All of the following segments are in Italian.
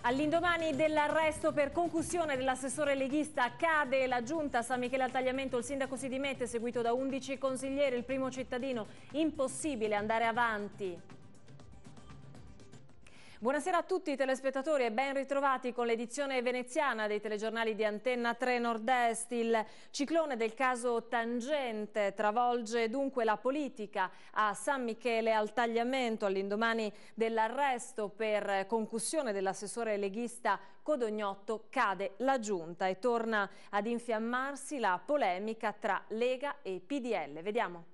All'indomani dell'arresto per concussione dell'assessore leghista cade la giunta. San Michele al Tagliamento, il sindaco si dimette, seguito da 11 consiglieri, il primo cittadino. Impossibile andare avanti. Buonasera a tutti i telespettatori e ben ritrovati con l'edizione veneziana dei telegiornali di Antenna 3 Nord-Est. Il ciclone del caso Tangente travolge dunque la politica a San Michele al Tagliamento all'indomani dell'arresto per concussione dell'assessore leghista Codognotto. Cade la giunta e torna ad infiammarsi la polemica tra Lega e PDL. Vediamo.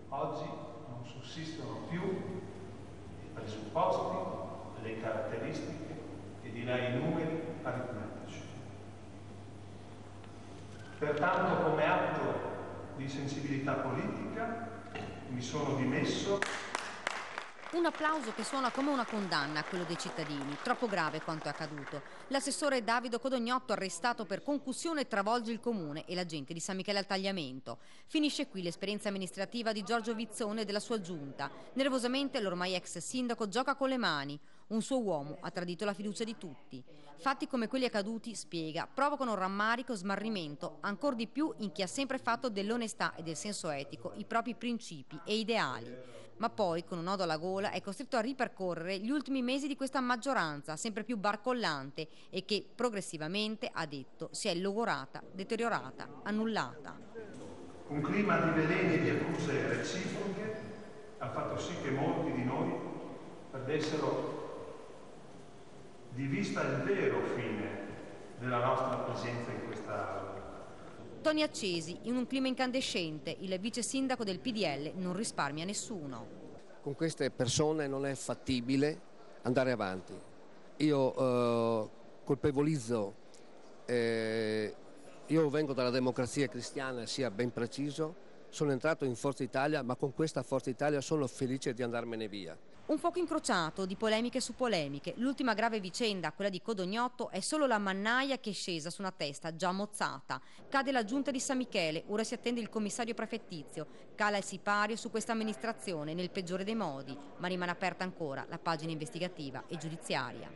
Oggi non sussistono più i presupposti, le caratteristiche e direi i numeri aritmetici. Pertanto, come atto di sensibilità politica, mi sono dimesso. Un applauso che suona come una condanna a quello dei cittadini. Troppo grave quanto è accaduto. L'assessore Davido Codognotto, arrestato per concussione, travolge il comune e la gente di San Michele al Tagliamento. Finisce qui l'esperienza amministrativa di Giorgio Vizzone e della sua giunta. Nervosamente l'ormai ex sindaco gioca con le mani. Un suo uomo ha tradito la fiducia di tutti. Fatti come quelli accaduti, spiega, provocano rammarico e smarrimento, ancor di più in chi ha sempre fatto dell'onestà e del senso etico i propri principi e ideali. Ma poi, con un nodo alla gola, è costretto a ripercorrere gli ultimi mesi di questa maggioranza, sempre più barcollante e che progressivamente, ha detto, si è logorata, deteriorata, annullata. Un clima di veleni e di accuse reciproche ha fatto sì che molti di noi perdessero di vista il vero fine della nostra presenza in questa aula. Toni accesi, in un clima incandescente, il vice sindaco del PDL non risparmia nessuno. Con queste persone non è fattibile andare avanti. Io colpevolizzo, io vengo dalla Democrazia Cristiana, sia ben preciso, sono entrato in Forza Italia, ma con questa Forza Italia sono felice di andarmene via. Un fuoco incrociato di polemiche su polemiche. L'ultima grave vicenda, quella di Codognotto, è solo la mannaia che è scesa su una testa già mozzata. Cade la giunta di San Michele, ora si attende il commissario prefettizio. Cala il sipario su questa amministrazione nel peggiore dei modi, ma rimane aperta ancora la pagina investigativa e giudiziaria.